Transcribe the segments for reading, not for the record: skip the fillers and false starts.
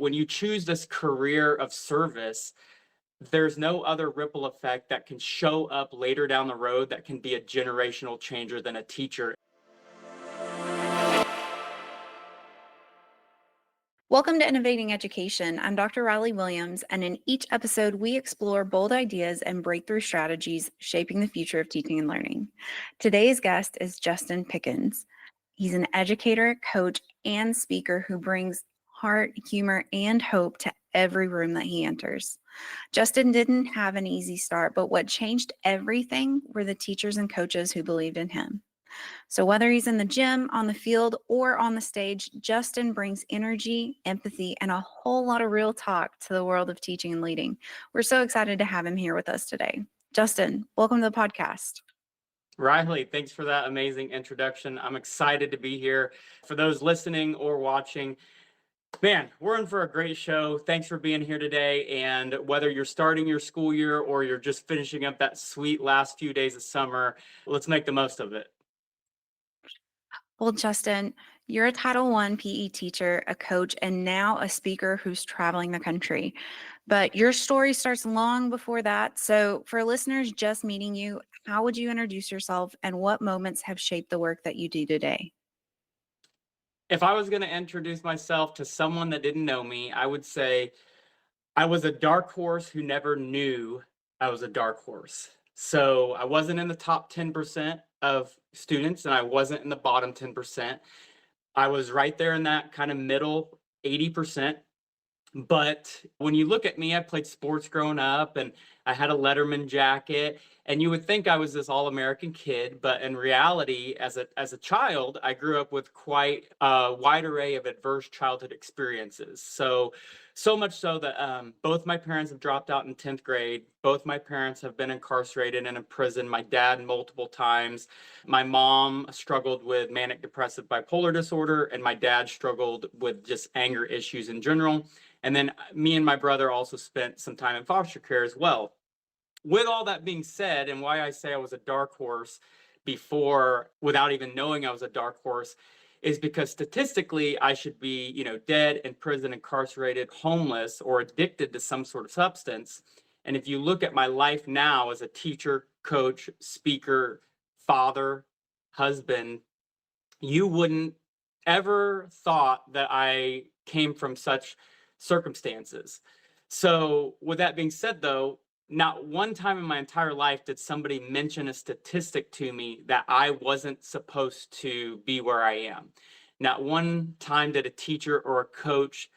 when you choose this career of service, there's no other ripple effect that can show up later down the road that can be a generational changer than a teacher. Welcome to Innovating Education. I'm Dr. Riley Williams, and in each episode, we explore bold ideas and breakthrough strategies shaping the future of teaching and learning. Today's guest is Justin Pickens. He's an educator, coach, and speaker who brings heart, humor, and hope to every room that he enters. Justin didn't have an easy start, but what changed everything were the teachers and coaches who believed in him. So whether he's in the gym, on the field, or on the stage, Justin brings energy, empathy, and a whole lot of real talk to the world of teaching and leading. We're so excited to have him here with us today. Justin, welcome to the podcast. Riley, thanks for that amazing introduction. I'm excited to be here. For those listening or watching, man, we're in for a great show. Thanks for being here today. And whether you're starting your school year or you're just finishing up that sweet last few days of summer, let's make the most of it. Well, Justin, you're a Title I PE teacher, a coach, and now a speaker who's traveling the country. But your story starts long before that. So for listeners just meeting you, how would you introduce yourself and what moments have shaped the work that you do today? If I was going to introduce myself to someone that didn't know me, I would say I was a dark horse who never knew I was a dark horse. So I wasn't in the top 10% of students, and I wasn't in the bottom 10%. I was right there in that kind of middle 80%. But when you look at me, I played sports growing up and I had a Letterman jacket, and you would think I was this all-American kid, but in reality, as a child, I grew up with quite a wide array of adverse childhood experiences. So much so that both my parents have dropped out in 10th grade. Both my parents have been incarcerated and in prison. My dad multiple times. My mom struggled with manic depressive bipolar disorder, and my dad struggled with just anger issues in general. And then me and my brother also spent some time in foster care as well. With all that being said, and why I say I was a dark horse before, without even knowing I was a dark horse, is because statistically I should be, dead, in prison, incarcerated, homeless, or addicted to some sort of substance. And if you look at my life now as a teacher, coach, speaker, father, husband, you wouldn't ever thought that I came from such circumstances. So with that being said, though, not one time in my entire life did somebody mention a statistic to me that I wasn't supposed to be where I am. Not one time did a teacher or a coach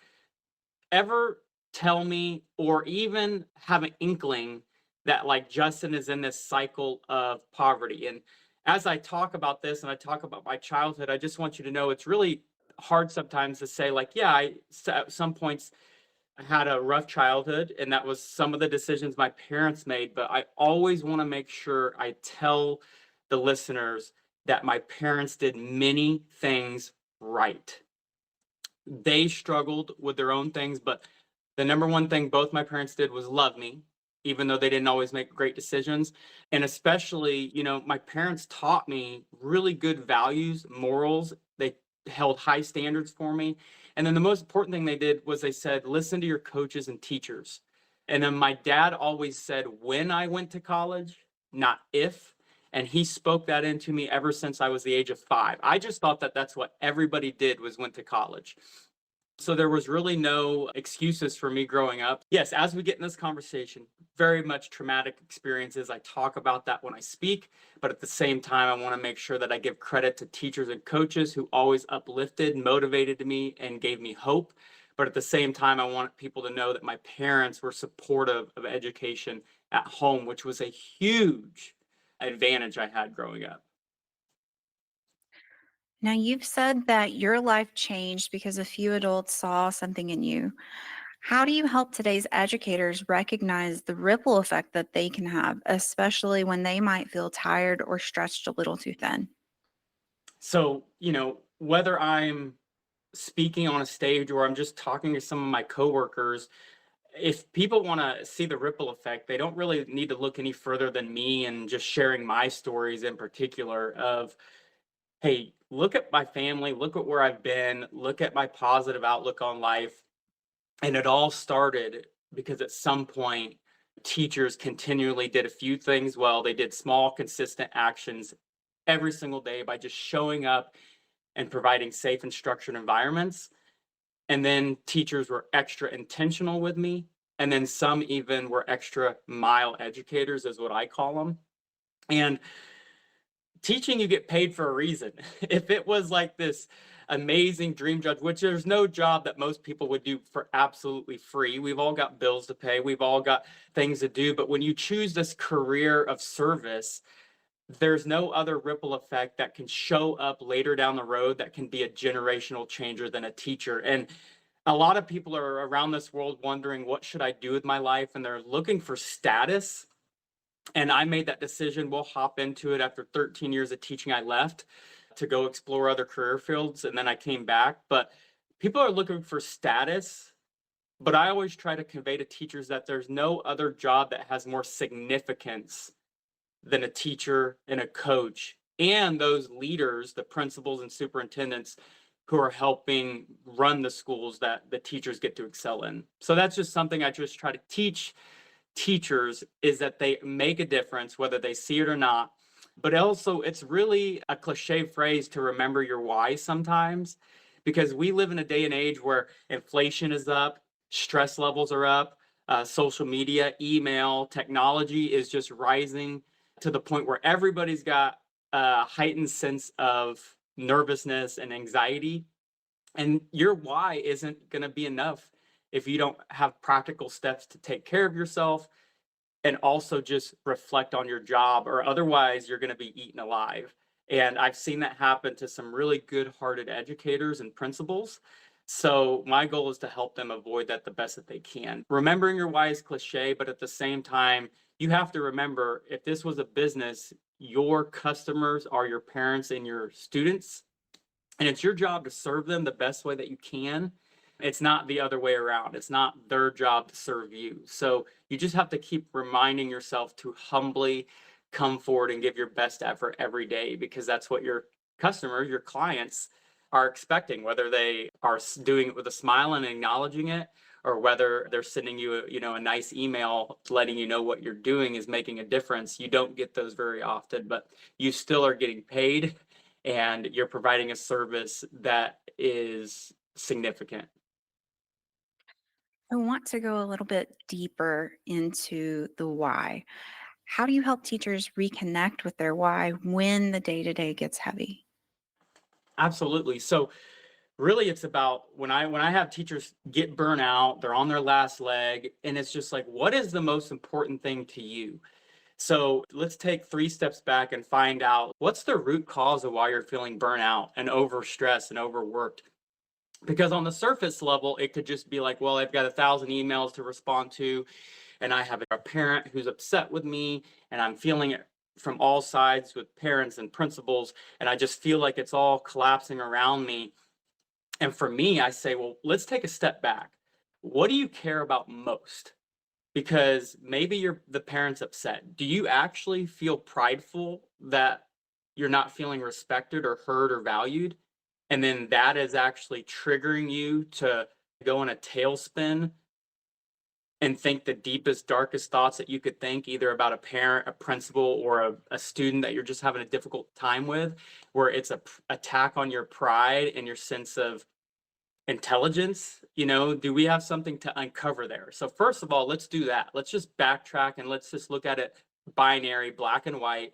ever tell me or even have an inkling that, like, Justin is in this cycle of poverty. And as I talk about this and I talk about my childhood, I just want you to know it's really hard sometimes to say, like, yeah, at some points I had a rough childhood, and that was some of the decisions my parents made. But I always want to make sure I tell the listeners that my parents did many things right. They struggled with their own things, but the number one thing both my parents did was love me, even though they didn't always make great decisions. And especially, my parents taught me really good values, morals. They held high standards for me. And then the most important thing they did was they said, listen to your coaches and teachers. And then my dad always said, when I went to college, not if. And he spoke that into me ever since I was the age of 5. I just thought that that's what everybody did, was went to college. So there was really no excuses for me growing up. Yes, as we get in this conversation, very much traumatic experiences. I talk about that when I speak, but at the same time, I want to make sure that I give credit to teachers and coaches who always uplifted, motivated me, and gave me hope. But at the same time, I want people to know that my parents were supportive of education at home, which was a huge advantage I had growing up. Now, you've said that your life changed because a few adults saw something in you. How do you help today's educators recognize the ripple effect that they can have, especially when they might feel tired or stretched a little too thin? So, whether I'm speaking on a stage or I'm just talking to some of my coworkers, if people want to see the ripple effect, they don't really need to look any further than me and just sharing my stories in particular of, hey, look at my family, look at where I've been, look at my positive outlook on life. And it all started because at some point, teachers continually did a few things well. They did small, consistent actions every single day by just showing up and providing safe and structured environments. And then teachers were extra intentional with me. And then some even were extra mile educators, is what I call them. And teaching, you get paid for a reason. If it was like this amazing dream job, which there's no job that most people would do for absolutely free. We've all got bills to pay, we've all got things to do. But when you choose this career of service, there's no other ripple effect that can show up later down the road that can be a generational changer than a teacher. And a lot of people are around this world wondering, what should I do with my life? And they're looking for status. And I made that decision. We'll hop into it. After 13 years of teaching, I left to go explore other career fields, and then I came back. But people are looking for status, but I always try to convey to teachers that there's no other job that has more significance than a teacher and a coach, and those leaders, the principals and superintendents who are helping run the schools that the teachers get to excel in. So that's just something I just try to teach teachers, is that they make a difference whether they see it or not. But also, it's really a cliche phrase to remember your why sometimes, because we live in a day and age where inflation is up, stress levels are up, social media, email, technology is just rising to the point where everybody's got a heightened sense of nervousness and anxiety. And your why isn't going to be enough if you don't have practical steps to take care of yourself and also just reflect on your job, or otherwise you're going to be eaten alive. And I've seen that happen to some really good-hearted educators and principals. So my goal is to help them avoid that the best that they can. Remembering your why is cliche, but at the same time, you have to remember, if this was a business, your customers are your parents and your students, and it's your job to serve them the best way that you can. It's not the other way around. It's not their job to serve you. So you just have to keep reminding yourself to humbly come forward and give your best effort every day, because that's what your customers, your clients are expecting, whether they are doing it with a smile and acknowledging it, or whether they're sending you a nice email letting you know what you're doing is making a difference. You don't get those very often, but you still are getting paid, and you're providing a service that is significant. I want to go a little bit deeper into the why. How do you help teachers reconnect with their why when the day to day gets heavy? Absolutely. So really it's about, when I have teachers get burnt out, they're on their last leg, and it's just like, what is the most important thing to you? So let's take 3 steps back and find out what's the root cause of why you're feeling burnt out and overstressed and overworked. Because on the surface level, it could just be like, well, I've got 1,000 emails to respond to, and I have a parent who's upset with me, and I'm feeling it from all sides with parents and principals, and I just feel like it's all collapsing around me. And for me, I say, well, let's take a step back. What do you care about most? Because maybe the parent's upset. Do you actually feel prideful that you're not feeling respected or heard or valued? And then that is actually triggering you to go in a tailspin and think the deepest, darkest thoughts that you could think, either about a parent, a principal, or a student that you're just having a difficult time with, where it's a attack on your pride and your sense of intelligence. Do we have something to uncover there? So first of all, let's do that. Let's just backtrack and let's just look at it binary, black and white.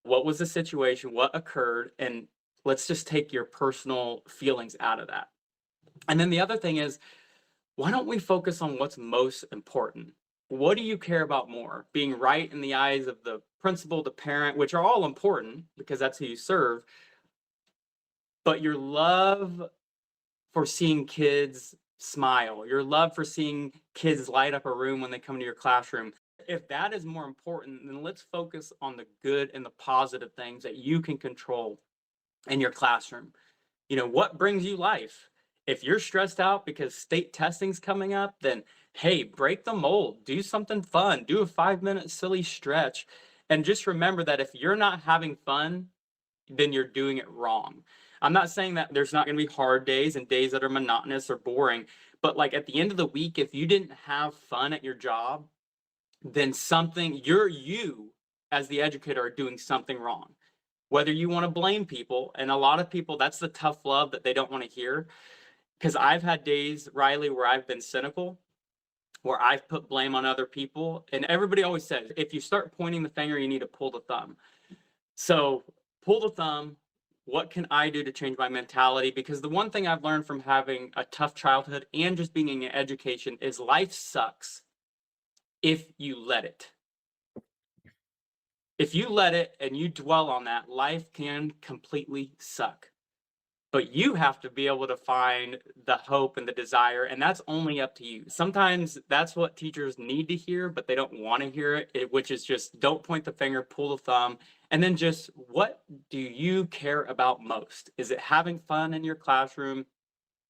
What was the situation? What occurred? And let's just take your personal feelings out of that. And then the other thing is, why don't we focus on what's most important? What do you care about more? Being right in the eyes of the principal, the parent, which are all important because that's who you serve, but your love for seeing kids smile, your love for seeing kids light up a room when they come to your classroom. If that is more important, then let's focus on the good and the positive things that you can control in your classroom. What brings you life? If you're stressed out because state testing's coming up, then hey, break the mold, do something fun, do a 5-minute silly stretch. And just remember that if you're not having fun, then you're doing it wrong. I'm not saying that there's not going to be hard days and days that are monotonous or boring, But like at the end of the week, if you didn't have fun at your job, then you as the educator are doing something wrong. Whether you want to blame people, and a lot of people, that's the tough love that they don't want to hear. Because I've had days, Riley, where I've been cynical, where I've put blame on other people. And everybody always says, if you start pointing the finger, you need to pull the thumb. So pull the thumb. What can I do to change my mentality? Because the one thing I've learned from having a tough childhood and just being in education is life sucks if you let it. If you let it and you dwell on that, life can completely suck. But you have to be able to find the hope and the desire, and that's only up to you. Sometimes that's what teachers need to hear, but they don't want to hear it, which is just don't point the finger, pull the thumb, and then just what do you care about most? Is it having fun in your classroom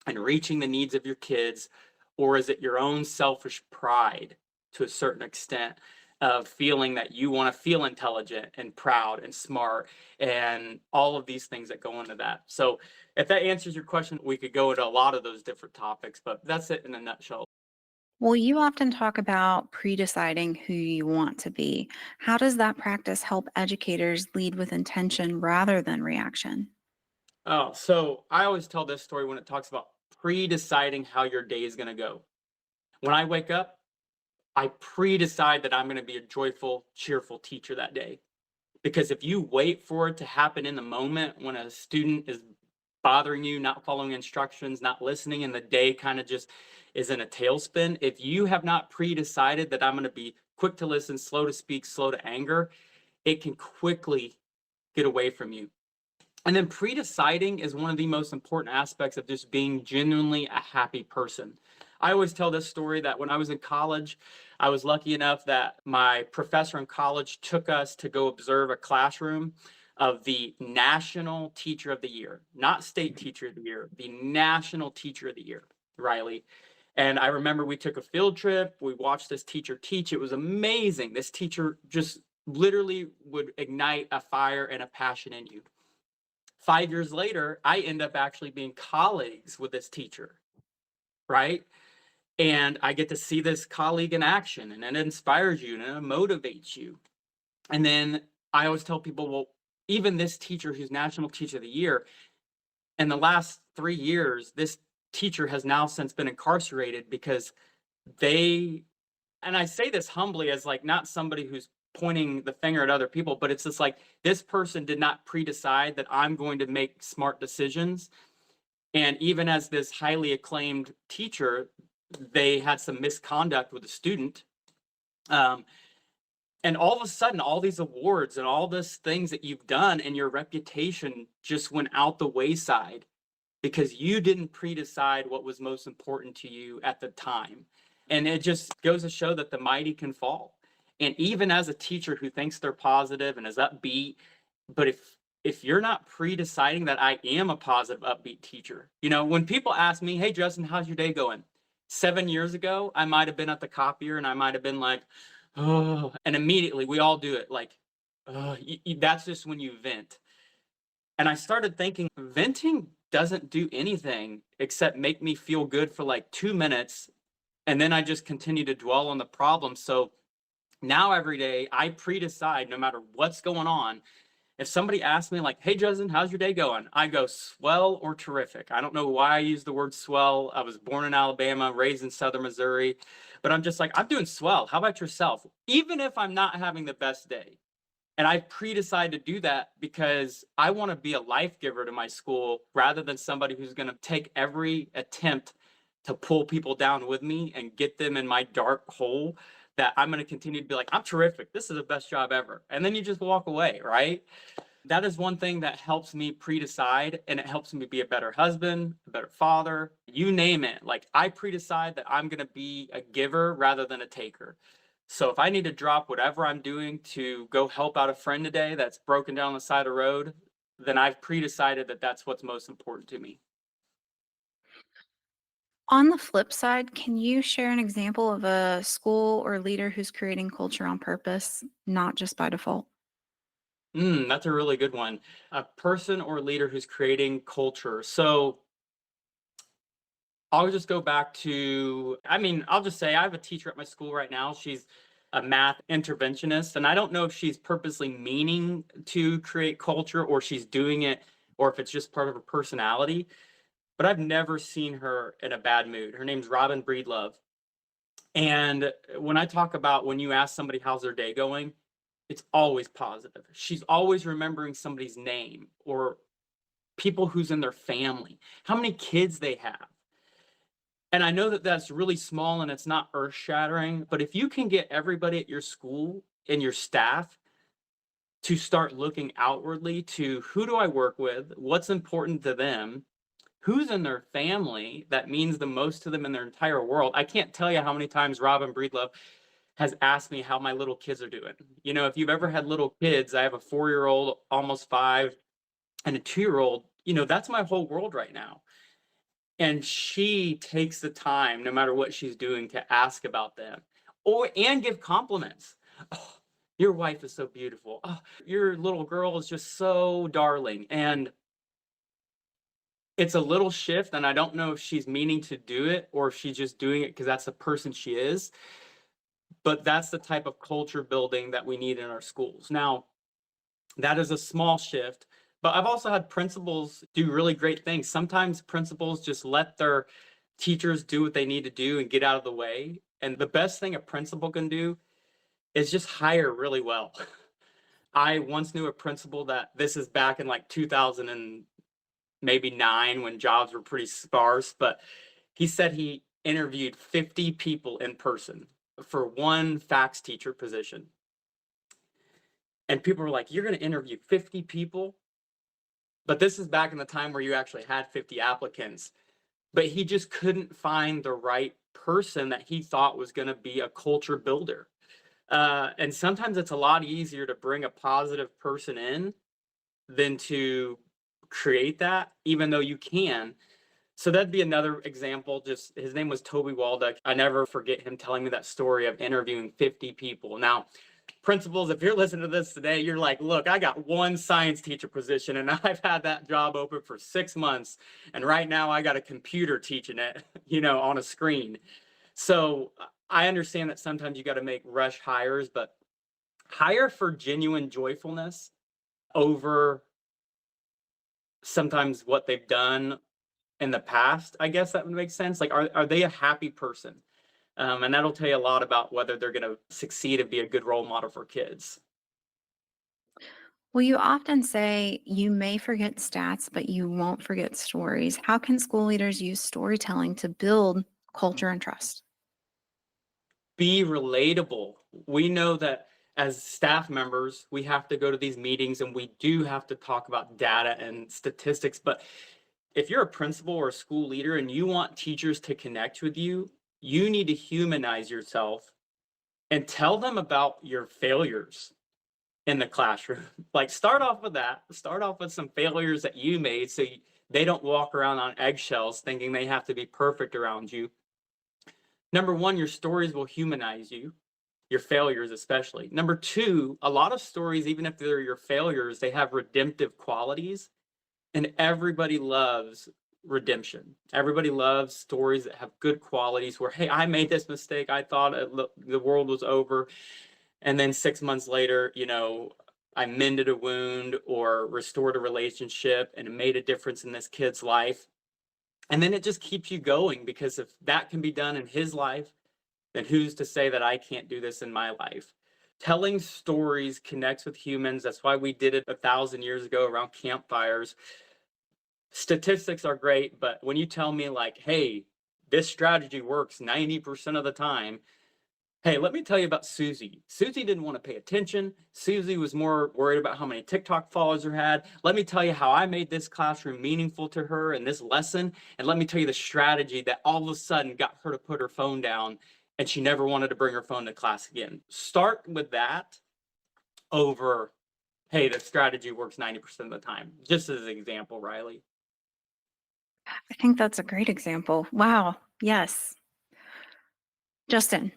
and reaching the needs of your kids, or is it your own selfish pride to a certain extent of feeling that you want to feel intelligent and proud and smart and all of these things that go into that? So if that answers your question, we could go into a lot of those different topics, but that's it in a nutshell. Well, you often talk about pre-deciding who you want to be. How does that practice help educators lead with intention rather than reaction? Oh, so I always tell this story when it talks about pre-deciding how your day is going to go. When I wake up, I pre-decide that I'm going to be a joyful, cheerful teacher that day. Because if you wait for it to happen in the moment when a student is bothering you, not following instructions, not listening, and the day kind of just is in a tailspin, if you have not pre-decided that I'm going to be quick to listen, slow to speak, slow to anger, it can quickly get away from you. And then pre-deciding is one of the most important aspects of just being genuinely a happy person. I always tell this story that when I was in college, I was lucky enough that my professor in college took us to go observe a classroom of the National Teacher of the Year, not State Teacher of the Year, the National Teacher of the Year, Riley. And I remember we took a field trip. We watched this teacher teach. It was amazing. This teacher just literally would ignite a fire and a passion in you. 5 years later, I end up actually being colleagues with this teacher, right? And I get to see this colleague in action, and it inspires you and it motivates you. And then I always tell people, well, even this teacher who's National Teacher of the Year, in the last 3 years, this teacher has now since been incarcerated because they, and I say this humbly as like not somebody who's pointing the finger at other people, but it's just like this person did not pre-decide that I'm going to make smart decisions. And even as this highly acclaimed teacher, they had some misconduct with a student. And all of a sudden, all these awards and all these things that you've done and your reputation just went out the wayside because you didn't pre-decide what was most important to you at the time. And it just goes to show that the mighty can fall. And even as a teacher who thinks they're positive and is upbeat, but if you're not pre-deciding that I am a positive, upbeat teacher, when people ask me, hey, Justin, how's your day going? 7 years ago, I might have been at the copier and I might have been like, oh, and immediately we all do it like, oh, that's just when you vent. And I started thinking, venting doesn't do anything except make me feel good for like 2 minutes. And then I just continue to dwell on the problem. So now every day I pre-decide no matter what's going on. If somebody asks me like, hey, Justin, how's your day going? I go swell or terrific. I don't know why I use the word swell. I was born in Alabama, raised in Southern Missouri, but I'm just like, I'm doing swell. How about yourself? Even if I'm not having the best day. And I pre-decided to do that because I want to be a life giver to my school rather than somebody who's going to take every attempt to pull people down with me and get them in my dark hole, that I'm going to continue to be like, I'm terrific. This is the best job ever. And then you just walk away, right? That is one thing that helps me pre-decide, and it helps me be a better husband, a better father, you name it. Like I pre-decide that I'm going to be a giver rather than a taker. So if I need to drop whatever I'm doing to go help out a friend today that's broken down the side of the road, then I've pre-decided that that's what's most important to me. On the flip side, can you share an example of a school or leader who's creating culture on purpose, not just by default? That's a really good one. A person or leader who's creating culture. So I'll just go back to, I mean, I'll just say I have a teacher at my school right now. She's a math interventionist, and I don't know if she's purposely meaning to create culture or she's doing it or if it's just part of her personality, but I've never seen her in a bad mood. Her name's Robin Breedlove. And when I talk about when you ask somebody how's their day going, it's always positive. She's always remembering somebody's name or people who's in their family, how many kids they have. And I know that that's really small and it's not earth shattering, but if you can get everybody at your school and your staff to start looking outwardly to who do I work with, what's important to them, who's in their family that means the most to them in their entire world. I can't tell you how many times Robin Breedlove has asked me how my little kids are doing. You know, if you've ever had little kids, I have a 4-year-old, almost 5, and a 2-year-old, you know, that's my whole world right now. And she takes the time, no matter what she's doing, to ask about them or and give compliments. Oh, your wife is so beautiful. Oh, your little girl is just so darling. And it's a little shift, and I don't know if she's meaning to do it or if she's just doing it because that's the person she is. But that's the type of culture building that we need in our schools. Now, that is a small shift, but I've also had principals do really great things. Sometimes principals just let their teachers do what they need to do and get out of the way. And the best thing a principal can do is just hire really well. I once knew a principal that this is back in like 2000 and maybe 9 when jobs were pretty sparse, but he said he interviewed 50 people in person for one fax teacher position. And people were like, you're going to interview 50 people? But this is back in the time where you actually had 50 applicants. But he just couldn't find the right person that he thought was going to be a culture builder. And sometimes it's a lot easier to bring a positive person in than to create that, even though you can. So that'd be another example. Just his name was Toby Waldeck. I never forget him telling me that story of interviewing 50 people. Now, principals, if you're listening to this today, you're like, look, I got one science teacher position and I've had that job open for 6 months. And right now I got a computer teaching it, you know, on a screen. So I understand that sometimes you got to make rush hires, but hire for genuine joyfulness over sometimes what they've done in the past. I guess that would make sense. Like, are they a happy person? And that'll tell you a lot about whether they're going to succeed and be a good role model for kids. Well, you often say you may forget stats, but you won't forget stories. How can school leaders use storytelling to build culture and trust? Be relatable. We know that as staff members, we have to go to these meetings and we do have to talk about data and statistics. But if you're a principal or a school leader and you want teachers to connect with you, you need to humanize yourself and tell them about your failures in the classroom. Like, start off with that. Start off with some failures that you made so they don't walk around on eggshells thinking they have to be perfect around you. Number one, your stories will humanize you, your failures especially. Number two, a lot of stories, even if they're your failures, they have redemptive qualities, and everybody loves redemption. Everybody loves stories that have good qualities where, hey, I made this mistake. I thought the world was over. And then 6 months later, you know, I mended a wound or restored a relationship and it made a difference in this kid's life. And then it just keeps you going, because if that can be done in his life, then who's to say that I can't do this in my life? Telling stories connects with humans. That's why we did it 1,000 years ago around campfires. Statistics are great, but when you tell me like, hey, this strategy works 90% of the time. Hey, let me tell you about Susie. Susie didn't want to pay attention. Susie was more worried about how many TikTok followers her had. Let me tell you how I made this classroom meaningful to her in this lesson. And let me tell you the strategy that all of a sudden got her to put her phone down and she never wanted to bring her phone to class again. Start with that over, hey, the strategy works 90% of the time. Just as an example, Riley. I think that's a great example. Wow. Yes. Justin,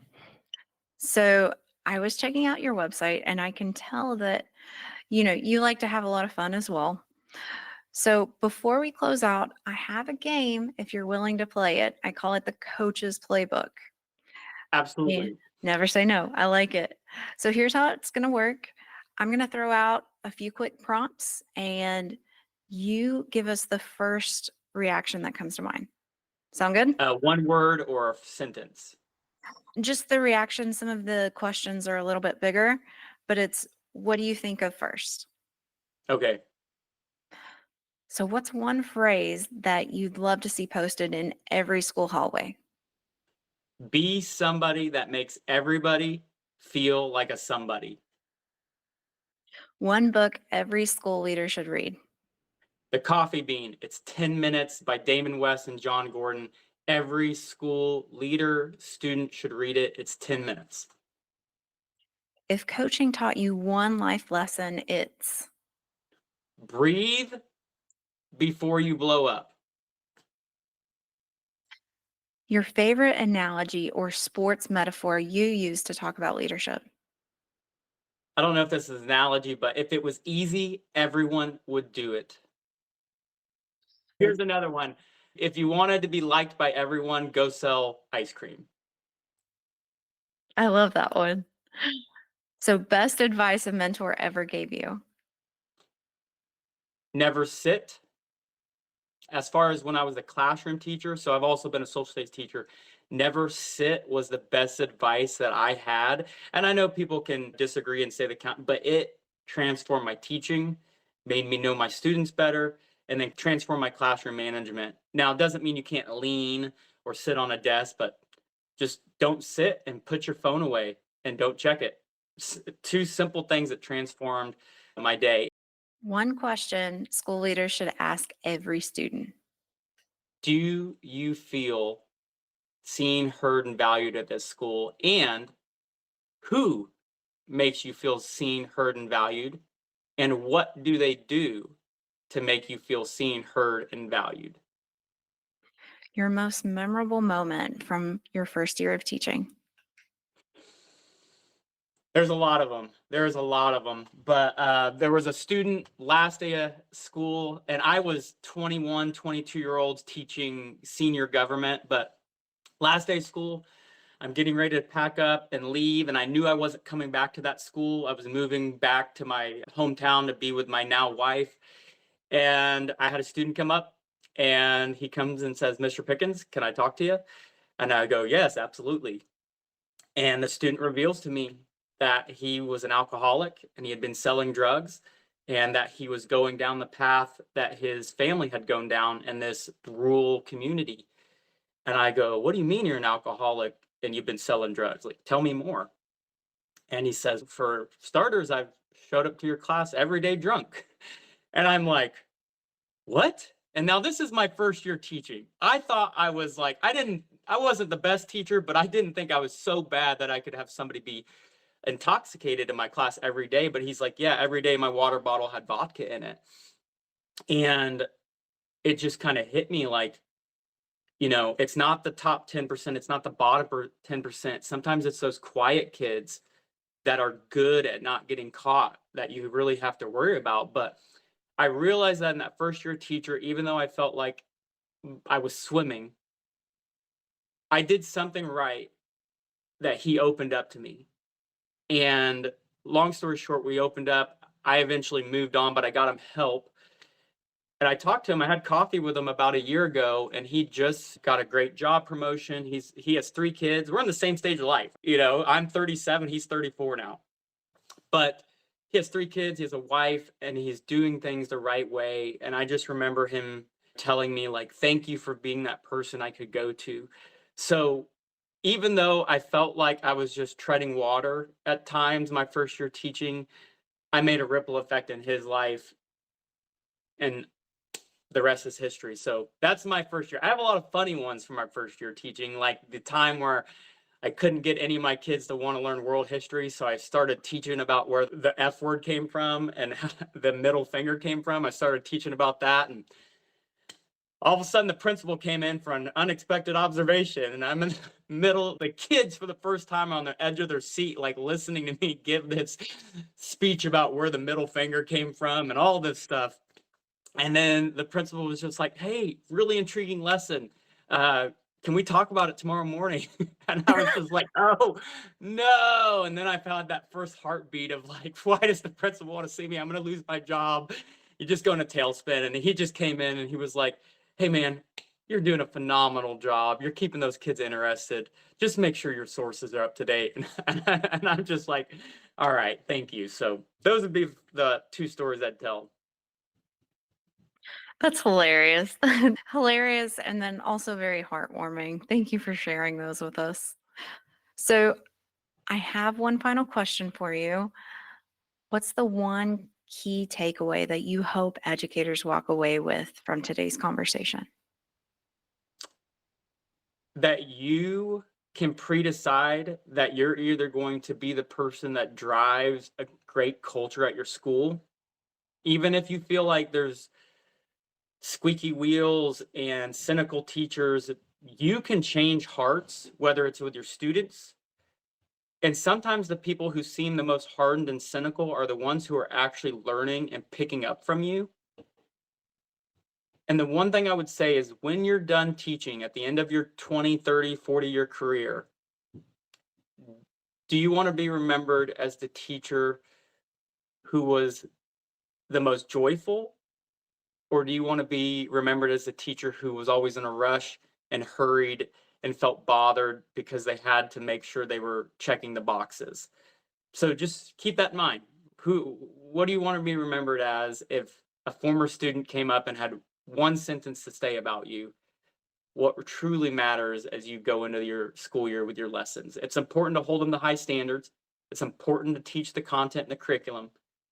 so I was checking out your website and I can tell that, you like to have a lot of fun as well. So before we close out, I have a game if you're willing to play it. I call it the coach's playbook. Yeah, Absolutely. never say no. I like it. So here's how it's going to work. I'm going to throw out a few quick prompts and you give us the first reaction that comes to mind. Sound good? One word or a sentence. Just the reaction. Some of the questions are a little bit bigger, but it's what do you think of first? Okay. So, what's one phrase that you'd love to see posted in every school hallway? Be somebody that makes everybody feel like a somebody. One book every school leader should read. The Coffee Bean. It's 10 minutes by Damon West and John Gordon. Every school leader, student should read it. It's 10 minutes. If coaching taught you one life lesson, it's Breathe before you blow up. your favorite analogy or sports metaphor you use to talk about leadership. I don't know if this is an analogy, but if it was easy, everyone would do it. Here's another one. If you wanted to be liked by everyone, go sell ice cream. I love that one. So, best advice a mentor ever gave you. Never sit. As far as when I was a classroom teacher, so I've also been a social studies teacher, never sit was the best advice that I had. And I know people can disagree and say the count, but it transformed my teaching, made me know my students better, and then transformed my classroom management. Now, it doesn't mean you can't lean or sit on a desk, but just don't sit and put your phone away and don't check it. Two simple things that transformed my day. One question school leaders should ask every student. Do you feel seen, heard, and valued at this school? And who makes you feel seen, heard, and valued? And what do they do to make you feel seen, heard, and valued? Your most memorable moment from your first year of teaching. There's a lot of them. There's a lot of them. But there was a student last day of school, and I was 21, 22-year-olds teaching senior government. But last day of school, I'm getting ready to pack up and leave, and I knew I wasn't coming back to that school. I was moving back to my hometown to be with my now wife. And I had a student come up, and he comes and says, "Mr. Pickens, can I talk to you?" And I go, "Yes, absolutely." And the student reveals to me that he was an alcoholic and he had been selling drugs and that he was going down the path that his family had gone down in this rural community. And I go, "What do you mean you're an alcoholic and you've been selling drugs? Like, tell me more." And he says, "For starters, I've showed up to your class every day drunk." And I'm like, "What?" And now this is my first year teaching. I thought I was like, I wasn't the best teacher, but I didn't think I was so bad that I could have somebody be intoxicated in my class every day. But he's like, "Yeah, every day my water bottle had vodka in it." And it just kind of hit me like, it's not the top 10%, it's not the bottom 10%. Sometimes it's those quiet kids that are good at not getting caught that you really have to worry about. But I realized that in that first year teacher, even though I felt like I was swimming, I did something right that he opened up to me. And long story short, we opened up. I eventually moved on, but I got him help. And I talked to him. I had coffee with him about a year ago, and he just got a great job promotion. He has 3 kids. We're in the same stage of life. I'm 37, he's 34 now. But he has 3 kids, he has a wife, and he's doing things the right way. And I just remember him telling me, like, "Thank you for being that person I could go to." So even though I felt like I was just treading water at times my first year teaching, I made a ripple effect in his life, and the rest is history. So that's my first year. I have a lot of funny ones from my first year teaching, like the time where I couldn't get any of my kids to want to learn world history. So I started teaching about where the F word came from and the middle finger came from. I started teaching about that. And all of a sudden, the principal came in for an unexpected observation. And I'm in the middle, the kids for the first time on the edge of their seat, like listening to me give this speech about where the middle finger came from and all this stuff. And then the principal was just like, hey, really intriguing lesson. Can we talk about it tomorrow morning? And I was just like, oh, no. And then I found that first heartbeat of like, why does the principal want to see me? I'm going to lose my job. You just go in a tailspin. And he just came in and he was like, hey, man, you're doing a phenomenal job. You're keeping those kids interested. Just make sure your sources are up to date. And I'm just like, all right, thank you. So those would be the two stories I'd tell. That's hilarious. Hilarious and then also very heartwarming. Thank you for sharing those with us. So, I have one final question for you. What's the one key takeaway that you hope educators walk away with from today's conversation? That you can pre-decide that you're either going to be the person that drives a great culture at your school, even if you feel like there's squeaky wheels and cynical teachers, you can change hearts, whether it's with your students. And sometimes the people who seem the most hardened and cynical are the ones who are actually learning and picking up from you. And the one thing I would say is when you're done teaching at the end of your 20, 30, 40-year career, do you want to be remembered as the teacher who was the most joyful? Or do you want to be remembered as the teacher who was always in a rush and hurried and felt bothered because they had to make sure they were checking the boxes? So just keep that in mind. What do you want to be remembered as if a former student came up and had one sentence to say about you? What truly matters as you go into your school year with your lessons. It's important to hold them to high standards. It's important to teach the content and the curriculum,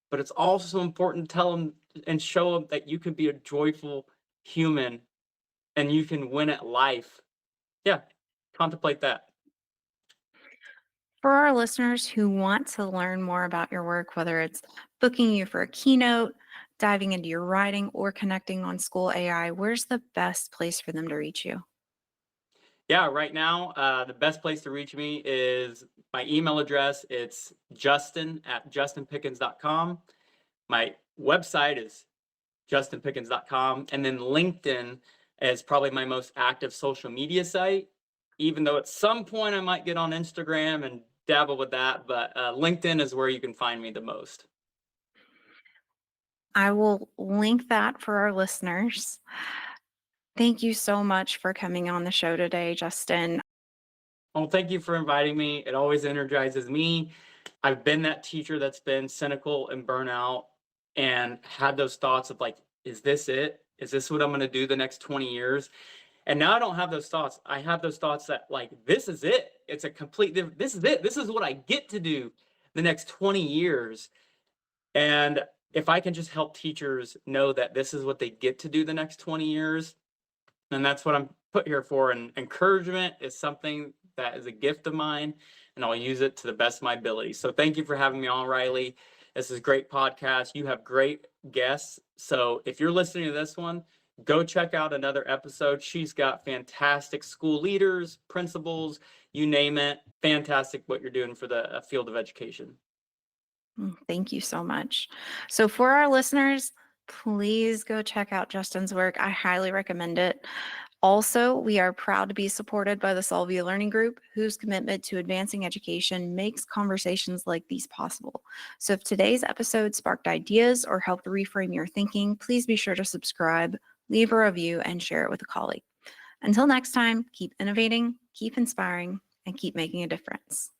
but it's also important to tell them and show them that you can be a joyful human and you can win at life. Yeah, contemplate that. For our listeners who want to learn more about your work, whether it's booking you for a keynote, diving into your writing, or connecting on school AI, where's the best place for them to reach you? Yeah, right now, the best place to reach me is my email address. It's justin@justinpickens.com. My website is justinpickens.com. And then LinkedIn is probably my most active social media site, even though at some point I might get on Instagram and dabble with that. But LinkedIn is where you can find me the most. I will link that for our listeners. Thank you so much for coming on the show today, Justin. Well, thank you for inviting me. It always energizes me. I've been that teacher that's been cynical and burnout and had those thoughts of like, is this it? Is this what I'm going to do the next 20 years? And now I don't have those thoughts. I have those thoughts that like, this is it. It's a complete, this is it. This is what I get to do the next 20 years. And if I can just help teachers know that this is what they get to do the next 20 years, and that's what I'm put here for. And encouragement is something that is a gift of mine, and I'll use it to the best of my ability. So thank you for having me on, Riley. This is a great podcast. You have great guests. So if you're listening to this one, go check out another episode. She's got fantastic school leaders, principals, you name it. Fantastic what you're doing for the field of education. Thank you so much. So, for our listeners, please go check out Justin's work. I highly recommend it. Also, we are proud to be supported by the Solvia Learning Group, whose commitment to advancing education makes conversations like these possible. So, if today's episode sparked ideas or helped reframe your thinking, please be sure to subscribe, leave a review, and share it with a colleague. Until next time, keep innovating, keep inspiring, and keep making a difference.